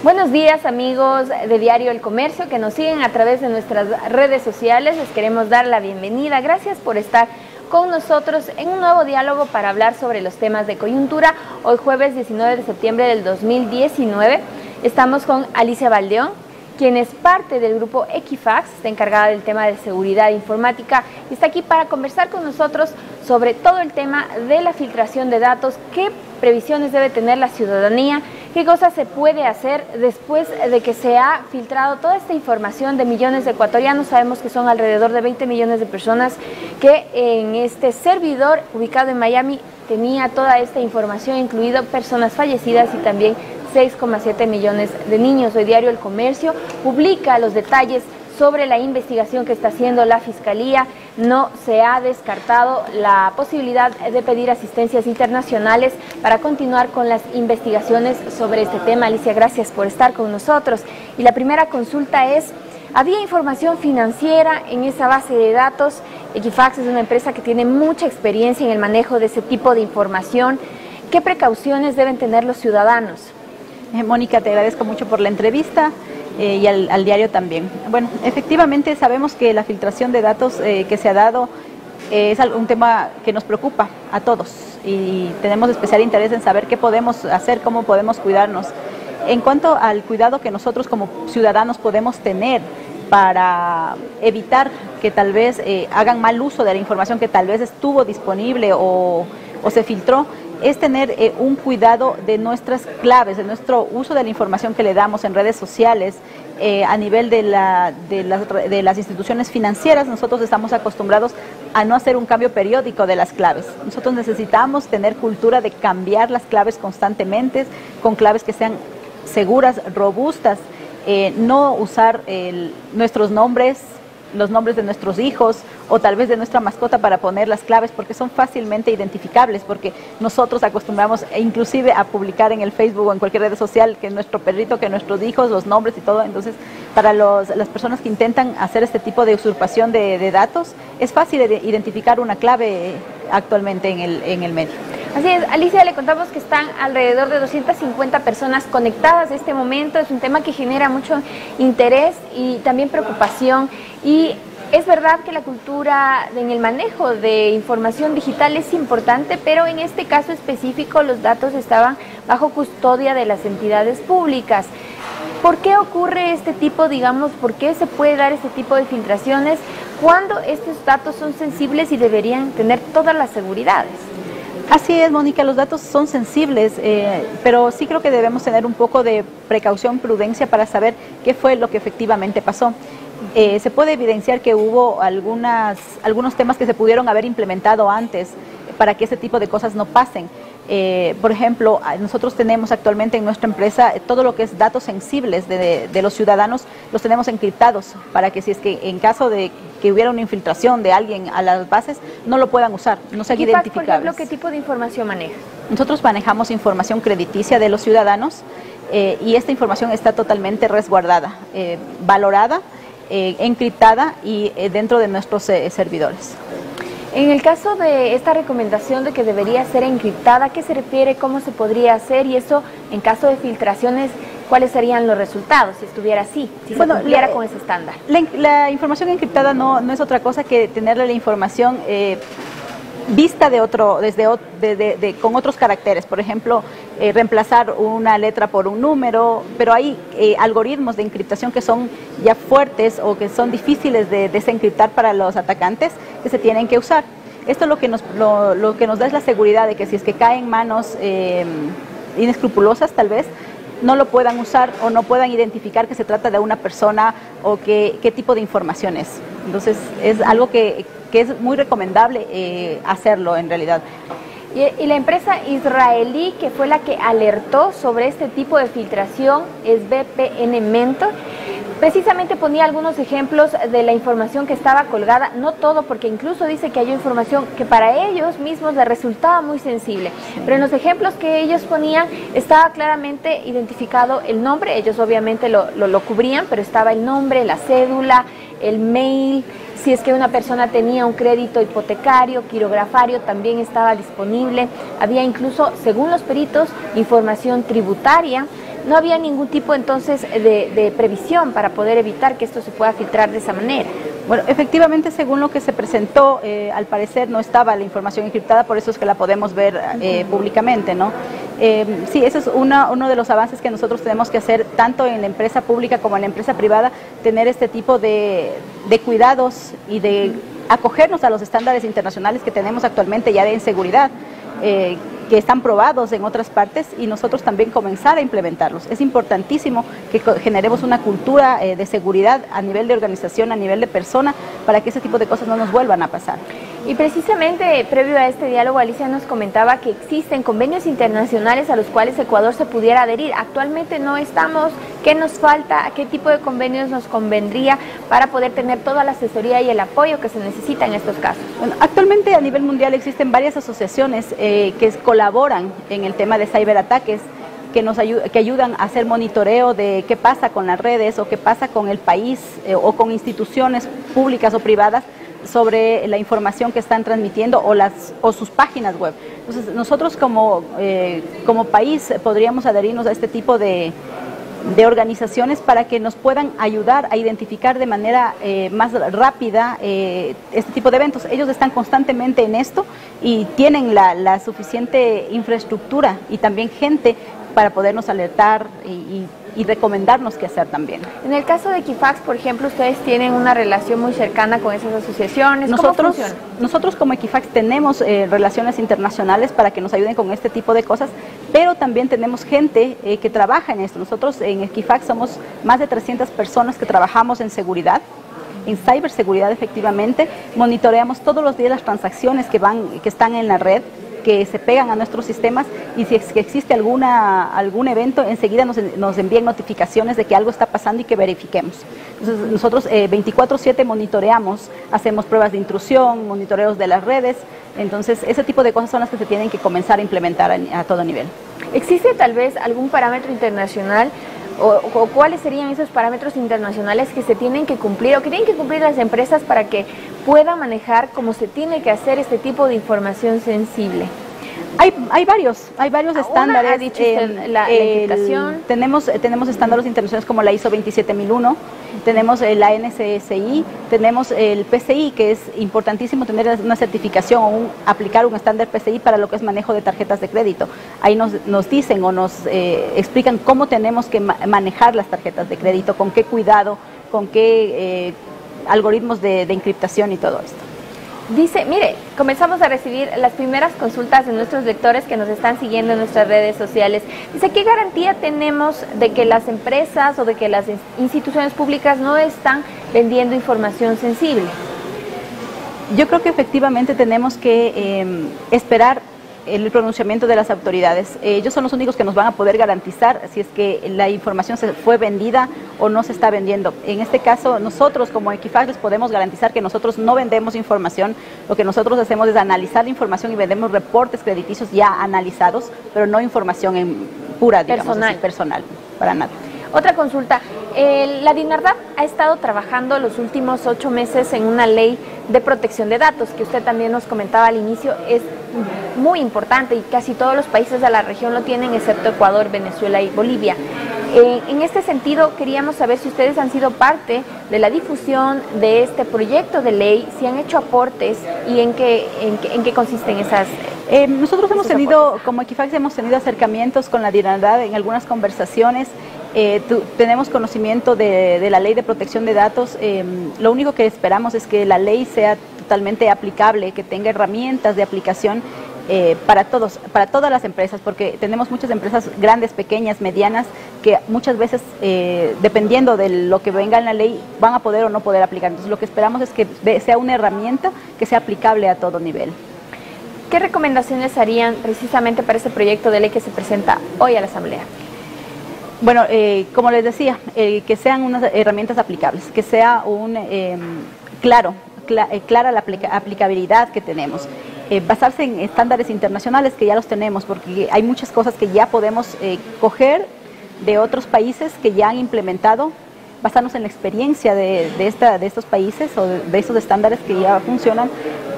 Buenos días, amigos de Diario El Comercio que nos siguen a través de nuestras redes sociales. Les queremos dar la bienvenida. Gracias por estar con nosotros en un nuevo diálogo para hablar sobre los temas de coyuntura. Hoy jueves 19 de septiembre del 2019 estamos con Alicia Valdeón, quien es parte del grupo Equifax, está encargada del tema de seguridad informática y está aquí para conversar con nosotros sobre todo el tema de la filtración de datos, qué previsiones debe tener la ciudadanía, qué cosas se puede hacer después de que se ha filtrado toda esta información de millones de ecuatorianos. Sabemos que son alrededor de 20 millones de personas que en este servidor ubicado en Miami tenía toda esta información, incluido personas fallecidas y también 6,7 millones de niños. Hoy Diario El Comercio publica los detalles sobre la investigación que está haciendo la Fiscalía. No se ha descartado la posibilidad de pedir asistencias internacionales para continuar con las investigaciones sobre este tema. Alicia, gracias por estar con nosotros. Y la primera consulta es, ¿había información financiera en esa base de datos? Equifax es una empresa que tiene mucha experiencia en el manejo de ese tipo de información. ¿Qué precauciones deben tener los ciudadanos? Mónica, te agradezco mucho por la entrevista y al diario también. Bueno, efectivamente sabemos que la filtración de datos que se ha dado es un tema que nos preocupa a todos y tenemos especial interés en saber qué podemos hacer, cómo podemos cuidarnos. En cuanto al cuidado que nosotros como ciudadanos podemos tener para evitar que tal vez hagan mal uso de la información que tal vez estuvo disponible o se filtró, es tener un cuidado de nuestras claves, de nuestro uso de la información que le damos en redes sociales, a nivel de las instituciones financieras. Nosotros estamos acostumbrados a no hacer un cambio periódico de las claves. Nosotros necesitamos tener cultura de cambiar las claves constantemente, con claves que sean seguras, robustas, no usar nuestros nombres, los nombres de nuestros hijos o tal vez de nuestra mascota para poner las claves, porque son fácilmente identificables, porque nosotros acostumbramos inclusive a publicar en el Facebook o en cualquier red social que nuestro perrito, que nuestros hijos, los nombres y todo. Entonces, para las personas que intentan hacer este tipo de usurpación de datos, es fácil identificar una clave actualmente en el medio. Así es, Alicia, le contamos que están alrededor de 250 personas conectadas en este momento. Es un tema que genera mucho interés y también preocupación. Y es verdad que la cultura en el manejo de información digital es importante, pero en este caso específico los datos estaban bajo custodia de las entidades públicas. ¿Por qué ocurre este tipo, por qué se puede dar este tipo de filtraciones cuando estos datos son sensibles y deberían tener todas las seguridades? Así es, Mónica, los datos son sensibles, pero sí creo que debemos tener un poco de precaución, prudencia para saber qué fue lo que efectivamente pasó. Se puede evidenciar que hubo algunos temas que se pudieron haber implementado antes para que ese tipo de cosas no pasen. Por ejemplo, nosotros tenemos actualmente en nuestra empresa todo lo que es datos sensibles de los ciudadanos, los tenemos encriptados para que si es que en caso de que hubiera una infiltración de alguien a las bases, no lo puedan usar, no sean identificables. Por ejemplo, ¿qué tipo de información maneja? Nosotros manejamos información crediticia de los ciudadanos y esta información está totalmente resguardada, valorada, encriptada y dentro de nuestros servidores. En el caso de esta recomendación de que debería ser encriptada, ¿a qué se refiere? ¿Cómo se podría hacer? Y eso, en caso de filtraciones, ¿cuáles serían los resultados si estuviera así, si se cumpliera con ese estándar? La información encriptada no es otra cosa que tenerle la información vista con otros caracteres. Por ejemplo, reemplazar una letra por un número, pero hay algoritmos de encriptación que son ya fuertes o que son difíciles de desencriptar para los atacantes que se tienen que usar. Esto lo que nos da es la seguridad de que si es que cae en manos inescrupulosas, tal vez no lo puedan usar o no puedan identificar que se trata de una persona o qué tipo de información es. Entonces es algo que es muy recomendable hacerlo en realidad. Y la empresa israelí que fue la que alertó sobre este tipo de filtración es VPN Mentor. Precisamente ponía algunos ejemplos de la información que estaba colgada, no todo, porque incluso dice que hay información que para ellos mismos les resultaba muy sensible, pero en los ejemplos que ellos ponían estaba claramente identificado el nombre. Ellos obviamente lo cubrían, pero estaba el nombre, la cédula, el mail, si es que una persona tenía un crédito hipotecario, quirografario, también estaba disponible. Había incluso, según los peritos, información tributaria. no había ningún tipo entonces de previsión para poder evitar que esto se pueda filtrar de esa manera. Bueno, efectivamente, según lo que se presentó, al parecer no estaba la información encriptada, por eso es que la podemos ver públicamente, ¿no? Sí, ese es uno de los avances que nosotros tenemos que hacer, tanto en la empresa pública como en la empresa privada, tener este tipo de cuidados y de acogernos a los estándares internacionales que tenemos actualmente ya de seguridad, que están probados en otras partes, y nosotros también comenzar a implementarlos. Es importantísimo que generemos una cultura de seguridad a nivel de organización, a nivel de persona, para que ese tipo de cosas no nos vuelvan a pasar. Y precisamente previo a este diálogo, Alicia nos comentaba que existen convenios internacionales a los cuales Ecuador se pudiera adherir. Actualmente no estamos. ¿Qué nos falta? ¿A qué tipo de convenios nos convendría para poder tener toda la asesoría y el apoyo que se necesita en estos casos? Bueno, actualmente a nivel mundial existen varias asociaciones que colaboran en el tema de ciberataques, que ayudan a hacer monitoreo de qué pasa con las redes o qué pasa con el país o con instituciones públicas o privadas sobre la información que están transmitiendo o sus páginas web. Entonces, nosotros como país podríamos adherirnos a este tipo de organizaciones para que nos puedan ayudar a identificar de manera más rápida este tipo de eventos. Ellos están constantemente en esto y tienen la suficiente infraestructura y también gente para podernos alertar y recomendarnos qué hacer también. En el caso de Equifax, por ejemplo, ustedes tienen una relación muy cercana con esas asociaciones. ¿Cómo funciona? Nosotros como Equifax tenemos relaciones internacionales para que nos ayuden con este tipo de cosas, pero también tenemos gente que trabaja en esto. Nosotros en Equifax somos más de 300 personas que trabajamos en seguridad, en ciberseguridad efectivamente. Monitoreamos todos los días las transacciones que están en la red, que se pegan a nuestros sistemas, y si es que existe algún evento, enseguida nos envían notificaciones de que algo está pasando y que verifiquemos. Entonces nosotros 24/7 monitoreamos, hacemos pruebas de intrusión, monitoreos de las redes. Entonces ese tipo de cosas son las que se tienen que comenzar a implementar a todo nivel. ¿Existe tal vez algún parámetro internacional o cuáles serían esos parámetros internacionales que se tienen que cumplir o que tienen que cumplir las empresas para que puedan manejar como se tiene que hacer este tipo de información sensible? Hay varios estándares. Ha dicho usted la encriptación. Tenemos estándares internacionales como la ISO 27001, tenemos la NCSI, tenemos el PCI, que es importantísimo tener una certificación o aplicar un estándar PCI para lo que es manejo de tarjetas de crédito. Ahí nos dicen o nos explican cómo tenemos que manejar las tarjetas de crédito, con qué cuidado, con qué algoritmos de encriptación y todo esto. Dice, mire, comenzamos a recibir las primeras consultas de nuestros lectores que nos están siguiendo en nuestras redes sociales. Dice, ¿qué garantía tenemos de que las empresas o de que las instituciones públicas no están vendiendo información sensible? Yo creo que efectivamente tenemos que esperar el pronunciamiento de las autoridades. Ellos son los únicos que nos van a poder garantizar si es que la información se fue vendida o no se está vendiendo. En este caso, nosotros como Equifax les podemos garantizar que nosotros no vendemos información. Lo que nosotros hacemos es analizar la información y vendemos reportes crediticios ya analizados, pero no información pura, digamos, personal, para nada. Otra consulta, la DINARDAP ha estado trabajando los últimos 8 meses en una ley de protección de datos, que usted también nos comentaba al inicio, es muy importante y casi todos los países de la región lo tienen, excepto Ecuador, Venezuela y Bolivia. En este sentido, queríamos saber si ustedes han sido parte de la difusión de este proyecto de ley, si han hecho aportes y en qué consisten esas. Nosotros hemos tenido, como Equifax, hemos tenido acercamientos con la DINARDAP en algunas conversaciones. Tenemos conocimiento de la ley de protección de datos. Lo único que esperamos es que la ley sea totalmente aplicable, que tenga herramientas de aplicación para todas las empresas, porque tenemos muchas empresas grandes, pequeñas, medianas, que muchas veces, dependiendo de lo que venga en la ley, van a poder o no poder aplicar. Entonces lo que esperamos es que sea una herramienta que sea aplicable a todo nivel. ¿Qué recomendaciones harían precisamente para este proyecto de ley que se presenta hoy a la Asamblea? Bueno, como les decía, que sean unas herramientas aplicables, que sea clara la aplicabilidad que tenemos. Basarse en estándares internacionales que ya los tenemos, porque hay muchas cosas que ya podemos coger de otros países que ya han implementado, basarnos en la experiencia de estos países o de estos estándares que ya funcionan,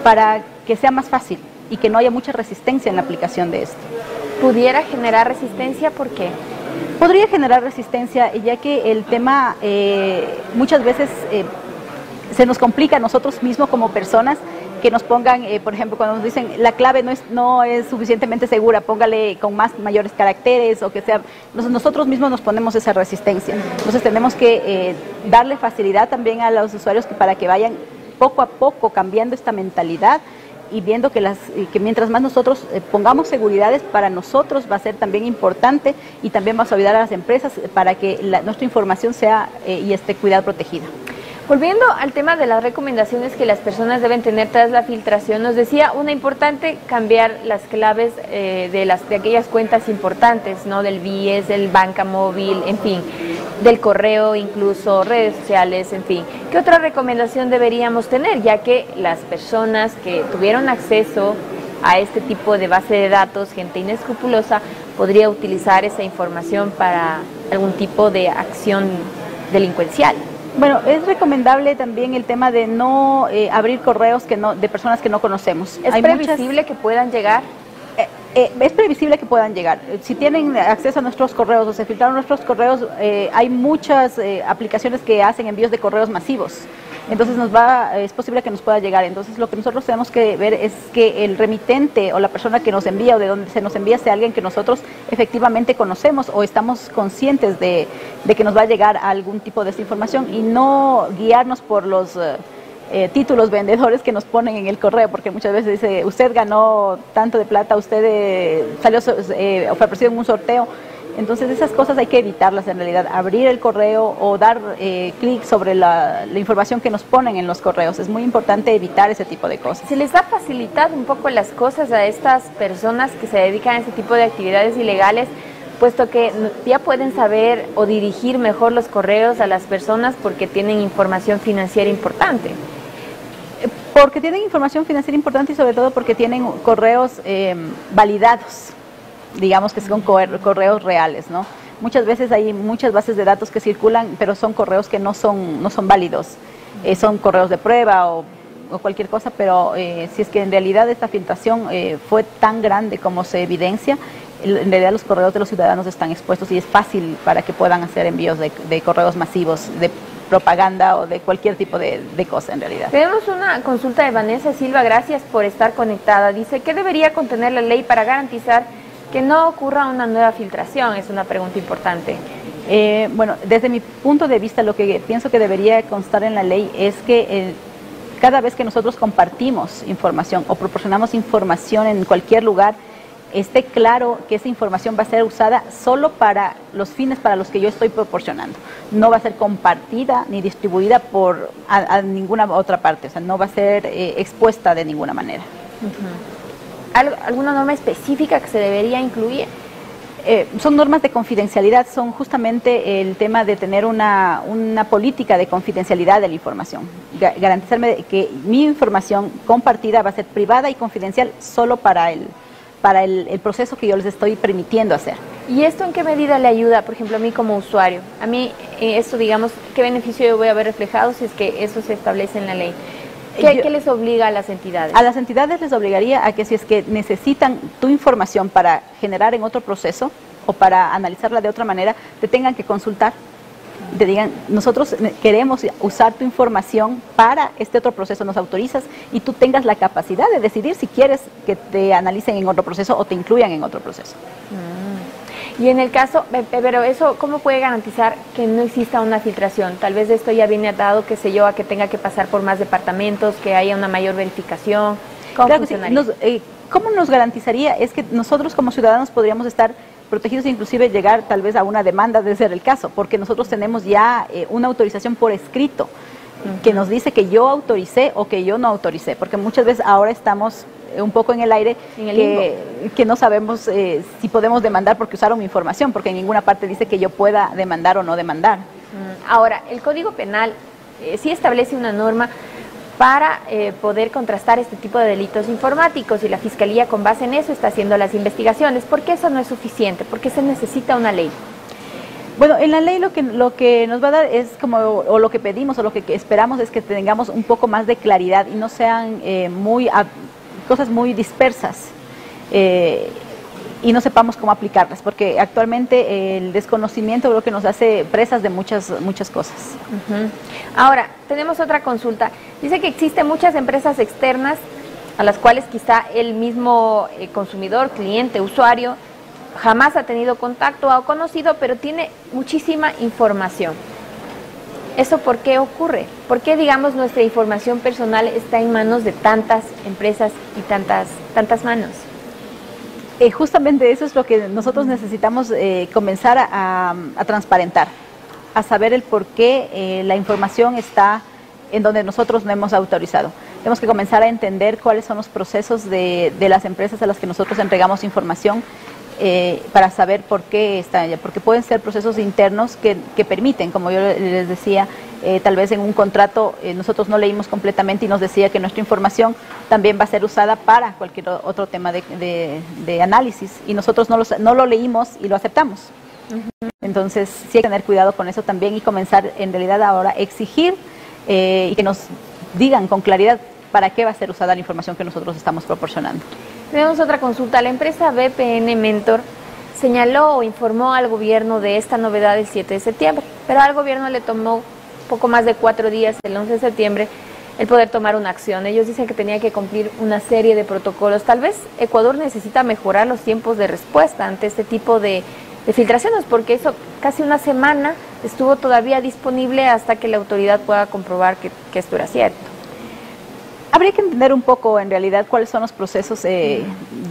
para que sea más fácil y que no haya mucha resistencia en la aplicación de esto. ¿Pudiera generar resistencia? ¿Por qué? Podría generar resistencia, ya que el tema muchas veces se nos complica a nosotros mismos como personas, que nos pongan, por ejemplo, cuando nos dicen la clave no es suficientemente segura, póngale con mayores caracteres, o que sea, nosotros mismos nos ponemos esa resistencia. Entonces tenemos que darle facilidad también a los usuarios para que vayan poco a poco cambiando esta mentalidad y viendo que mientras más nosotros pongamos seguridades, para nosotros va a ser también importante, y también vamos a ayudar a las empresas para que nuestra información sea y esté cuidada, protegida. Volviendo al tema de las recomendaciones que las personas deben tener tras la filtración, nos decía una importante cambiar las claves de aquellas cuentas importantes, ¿no? Del BIES, del banca móvil, en fin, del correo, incluso redes sociales, en fin. ¿Qué otra recomendación deberíamos tener? Ya que las personas que tuvieron acceso a este tipo de base de datos, gente inescrupulosa, podría utilizar esa información para algún tipo de acción delincuencial. Bueno, es recomendable también el tema de no abrir correos de personas que no conocemos. ¿Es previsible que puedan llegar? Es previsible que puedan llegar. Si tienen acceso a nuestros correos o se filtraron nuestros correos, hay muchas aplicaciones que hacen envíos de correos masivos. Entonces es posible que nos pueda llegar. Entonces lo que nosotros tenemos que ver es que el remitente o la persona que nos envía o de donde se nos envía sea alguien que nosotros efectivamente conocemos o estamos conscientes de que nos va a llegar algún tipo de esta información, y no guiarnos por los títulos vendedores que nos ponen en el correo, porque muchas veces dice, usted ganó tanto de plata, usted salió o fue ofrecido en un sorteo. Entonces esas cosas hay que evitarlas en realidad, abrir el correo o dar clic sobre la información que nos ponen en los correos. Es muy importante evitar ese tipo de cosas. ¿Se les ha facilitado un poco las cosas a estas personas que se dedican a ese tipo de actividades ilegales, puesto que ya pueden saber o dirigir mejor los correos a las personas porque tienen información financiera importante? Porque tienen información financiera importante y sobre todo porque tienen correos validados, digamos que son correos reales, ¿no? Muchas veces hay muchas bases de datos que circulan, pero son correos que no son válidos, son correos de prueba o cualquier cosa, pero si es que en realidad esta filtración fue tan grande como se evidencia, en realidad los correos de los ciudadanos están expuestos y es fácil para que puedan hacer envíos de correos masivos, de propaganda o de cualquier tipo de cosa en realidad. Tenemos una consulta de Vanessa Silva, gracias por estar conectada. Dice, ¿qué debería contener la ley para garantizar que no ocurra una nueva filtración? Es una pregunta importante. Bueno, desde mi punto de vista, lo que pienso que debería constar en la ley es que cada vez que nosotros compartimos información o proporcionamos información en cualquier lugar, esté claro que esa información va a ser usada solo para los fines para los que yo estoy proporcionando. No va a ser compartida ni distribuida a ninguna otra parte, o sea, no va a ser expuesta de ninguna manera. ¿Alguna norma específica que se debería incluir? Son normas de confidencialidad, son justamente el tema de tener una política de confidencialidad de la información. Garantizarme que mi información compartida va a ser privada y confidencial solo para el proceso que yo les estoy permitiendo hacer. ¿Y esto en qué medida le ayuda, por ejemplo, a mí como usuario? A mí, esto, digamos, ¿qué beneficio yo voy a ver reflejado si es que eso se establece en la ley? ¿Qué les obliga a las entidades? A las entidades les obligaría a que si es que necesitan tu información para generar en otro proceso o para analizarla de otra manera, te tengan que consultar. Te digan, nosotros queremos usar tu información para este otro proceso, nos autorizas, y tú tengas la capacidad de decidir si quieres que te analicen en otro proceso o te incluyan en otro proceso. Y en el caso, pero eso, ¿cómo puede garantizar que no exista una filtración? Tal vez esto ya viene atado, qué sé yo, a que tenga que pasar por más departamentos, que haya una mayor verificación. ¿Cómo funcionaría? Sí. ¿Cómo nos garantizaría? Es que nosotros como ciudadanos podríamos estar protegidos e inclusive llegar tal vez a una demanda de ser el caso, porque nosotros tenemos ya una autorización por escrito que nos dice que yo autoricé o que yo no autoricé, porque muchas veces ahora estamos un poco en el aire, que no sabemos si podemos demandar porque usaron mi información, porque en ninguna parte dice que yo pueda demandar o no demandar. Ahora, el Código Penal sí establece una norma para poder contrastar este tipo de delitos informáticos, y la Fiscalía con base en eso está haciendo las investigaciones. ¿Por qué eso no es suficiente? ¿Por qué se necesita una ley? Bueno, en la ley lo que nos va a dar es o lo que pedimos o lo que esperamos es que tengamos un poco más de claridad y no sean cosas muy dispersas. y no sepamos cómo aplicarlas, porque actualmente el desconocimiento creo que nos hace presas de muchas cosas. Ahora, tenemos otra consulta. Dice que existen muchas empresas externas a las cuales quizá el mismo consumidor, cliente, usuario, jamás ha tenido contacto o conocido, pero tiene muchísima información. ¿Eso por qué ocurre? ¿Por qué, digamos, nuestra información personal está en manos de tantas empresas y tantas manos? Justamente eso es lo que nosotros necesitamos comenzar a transparentar, a saber el por qué la información está en donde nosotros no hemos autorizado. Tenemos que comenzar a entender cuáles son los procesos de las empresas a las que nosotros entregamos información para saber por qué están allá, porque pueden ser procesos internos que permiten, como yo les decía, tal vez en un contrato nosotros no leímos completamente y nos decía que nuestra información también va a ser usada para cualquier otro tema de análisis y nosotros no lo leímos y lo aceptamos. Entonces sí hay que tener cuidado con eso también y comenzar en realidad ahora a exigir y que nos digan con claridad para qué va a ser usada la información que nosotros estamos proporcionando. Tenemos otra consulta. La empresa VPN Mentor señaló o informó al gobierno de esta novedad el 7 de septiembre, pero al gobierno le tomó poco más de 4 días, el 11 de septiembre, el poder tomar una acción. Ellos dicen que tenía que cumplir una serie de protocolos. Tal vez Ecuador necesita mejorar los tiempos de respuesta ante este tipo de filtraciones, porque eso casi una semana estuvo todavía disponible hasta que la autoridad pueda comprobar que esto era cierto. Habría que entender un poco en realidad cuáles son los procesos de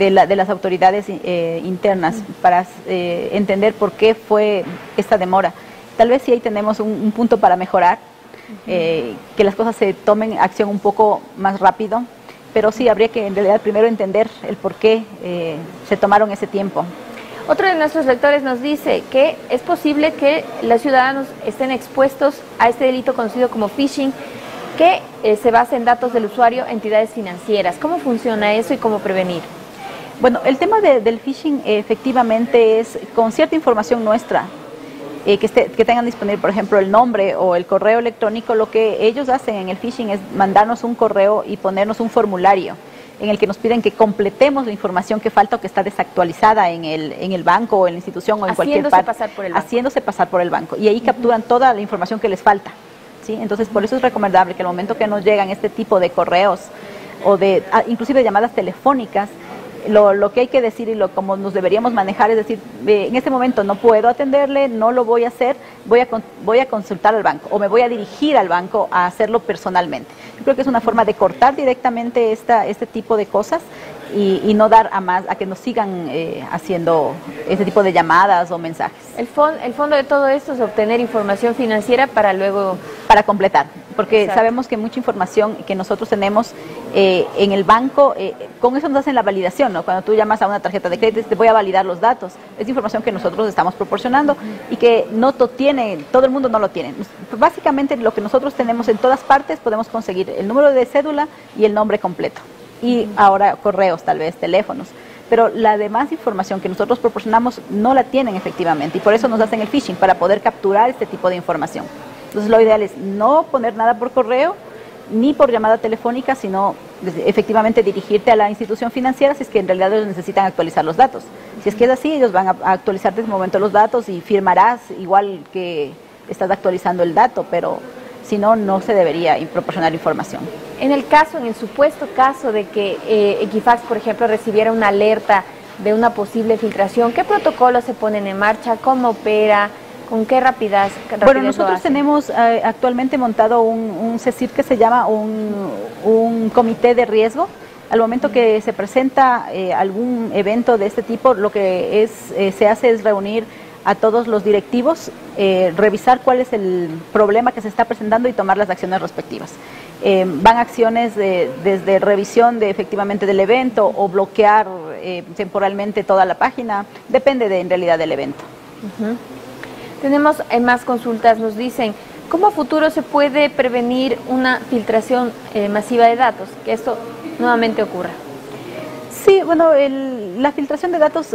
las autoridades internas para entender por qué fue esta demora. Tal vez sí ahí tenemos un punto para mejorar, que las cosas se tomen acción un poco más rápido, pero sí habría que en realidad primero entender el por qué se tomaron ese tiempo. Otro de nuestros lectores nos dice que es posible que los ciudadanos estén expuestos a este delito conocido como phishing, que se basa en datos del usuario, entidades financieras. ¿Cómo funciona eso y cómo prevenir? Bueno, el tema del phishing efectivamente es con cierta información nuestra, que tengan disponible, por ejemplo, el nombre o el correo electrónico. Lo que ellos hacen en el phishing es mandarnos un correo y ponernos un formulario en el que nos piden que completemos la información que falta o que está desactualizada en el banco o en la institución o en cualquier parte. Haciéndose pasar por el banco. Y ahí capturan toda la información que les falta. ¿Sí? Entonces, por eso es recomendable que al momento que nos llegan este tipo de correos o inclusive de llamadas telefónicas, lo que hay que decir y como nos deberíamos manejar es decir, en este momento no puedo atenderle, no lo voy a hacer, voy a consultar al banco o me voy a dirigir al banco a hacerlo personalmente. Yo creo que es una forma de cortar directamente este tipo de cosas y no dar a que nos sigan haciendo este tipo de llamadas o mensajes. El fondo de todo esto es obtener información financiera para luego... Para completar, porque Exacto. Sabemos que mucha información que nosotros tenemos en el banco, con eso nos hacen la validación, ¿no? Cuando tú llamas a una tarjeta de crédito, te voy a validar los datos. Es información que nosotros estamos proporcionando y que todo el mundo no lo tiene. Básicamente lo que nosotros tenemos en todas partes, podemos conseguir el número de cédula y el nombre completo. Y ahora correos, tal vez, teléfonos. Pero la demás información que nosotros proporcionamos no la tienen efectivamente y por eso nos hacen el phishing, para poder capturar este tipo de información. Entonces lo ideal es no poner nada por correo ni por llamada telefónica, sino efectivamente dirigirte a la institución financiera si es que en realidad ellos necesitan actualizar los datos. Si es que es así, ellos van a actualizar desde el momento los datos y firmarás igual que estás actualizando el dato, pero si no, no se debería proporcionar información. En el supuesto caso de que Equifax, por ejemplo, recibiera una alerta de una posible filtración, ¿qué protocolos se ponen en marcha? ¿Cómo opera? ¿Con qué rapidez? Bueno, nosotros tenemos actualmente montado un CECIR que se llama un comité de riesgo. Al momento que se presenta algún evento de este tipo, lo que se hace es reunir a todos los directivos, revisar cuál es el problema que se está presentando y tomar las acciones respectivas. Van acciones desde revisión efectivamente del evento o bloquear temporalmente toda la página, depende en realidad del evento. Tenemos más consultas, nos dicen, ¿cómo a futuro se puede prevenir una filtración masiva de datos? Que esto nuevamente ocurra. Sí, bueno, la filtración de datos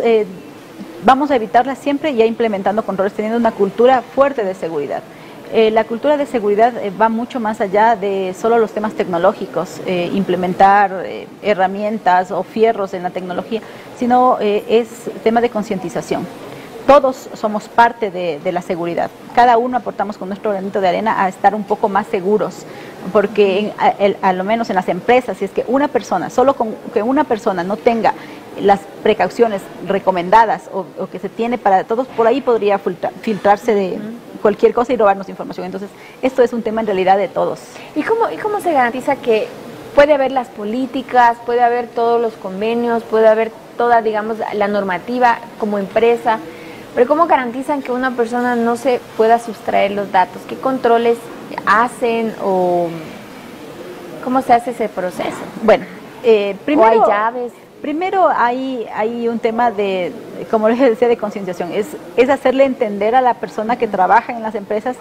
vamos a evitarla siempre ya implementando controles, teniendo una cultura fuerte de seguridad. La cultura de seguridad va mucho más allá de solo los temas tecnológicos, implementar herramientas o fierros en la tecnología, sino es tema de concientización. Todos somos parte de la seguridad, cada uno aportamos con nuestro granito de arena a estar un poco más seguros, porque a lo menos en las empresas, si es que una persona, solo con que una persona no tenga las precauciones recomendadas o que se tiene para todos, por ahí podría filtrarse de cualquier cosa y robarnos información. Entonces, esto es un tema en realidad de todos. ¿Y cómo se garantiza que puede haber las políticas, puede haber todos los convenios, puede haber toda, digamos, la normativa como empresa, pero cómo garantizan que una persona no se pueda sustraer los datos? ¿Qué controles hacen o cómo se hace ese proceso? Bueno, primero... ¿O hay llaves? Primero hay un tema de, como les decía, de concienciación, es hacerle entender a la persona que trabaja en las empresas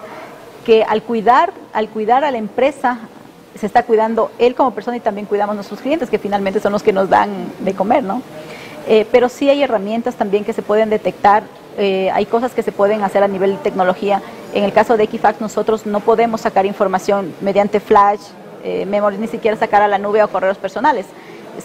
que al cuidar a la empresa se está cuidando él como persona y también cuidamos a nuestros clientes, que finalmente son los que nos dan de comer, ¿no? Pero sí hay herramientas también que se pueden detectar, hay cosas que se pueden hacer a nivel de tecnología. En el caso de Equifax nosotros no podemos sacar información mediante flash, memory, ni siquiera sacar a la nube o correos personales.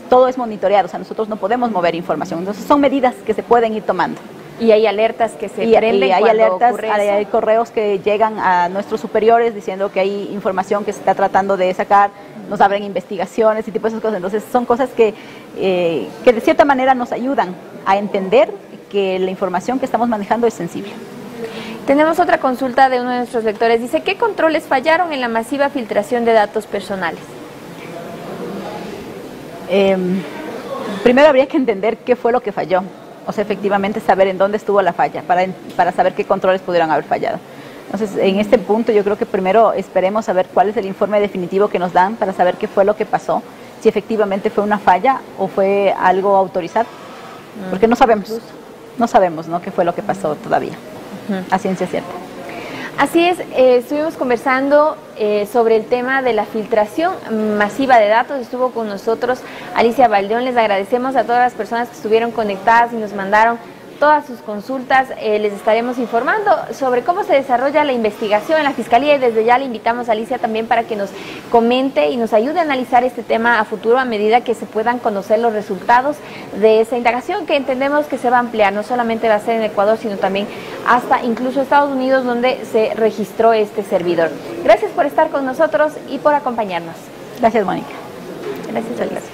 Todo es monitoreado, o sea, nosotros no podemos mover información. Entonces son medidas que se pueden ir tomando. Y hay alertas que se prenden y hay cuando alertas, ocurre hay correos que llegan a nuestros superiores diciendo que hay información que se está tratando de sacar, nos abren investigaciones y tipo de esas cosas. Entonces son cosas que de cierta manera nos ayudan a entender que la información que estamos manejando es sensible. Tenemos otra consulta de uno de nuestros lectores. Dice, ¿qué controles fallaron en la masiva filtración de datos personales? Primero habría que entender qué fue lo que falló, o sea, efectivamente saber en dónde estuvo la falla, para saber qué controles pudieron haber fallado. Entonces, en este punto yo creo que primero esperemos a ver cuál es el informe definitivo que nos dan para saber qué fue lo que pasó, si efectivamente fue una falla o fue algo autorizado, porque no sabemos, ¿no?, qué fue lo que pasó todavía, a ciencia cierta. Así es, estuvimos conversando sobre el tema de la filtración masiva de datos. Estuvo con nosotros Alicia Valdeón. Les agradecemos a todas las personas que estuvieron conectadas y nos mandaron todas sus consultas. Les estaremos informando sobre cómo se desarrolla la investigación en la Fiscalía y desde ya le invitamos a Alicia también para que nos comente y nos ayude a analizar este tema a futuro a medida que se puedan conocer los resultados de esa indagación, que entendemos que se va a ampliar, no solamente va a ser en Ecuador, sino también hasta incluso Estados Unidos, donde se registró este servidor. Gracias por estar con nosotros y por acompañarnos. Gracias, Mónica. Gracias, Alicia.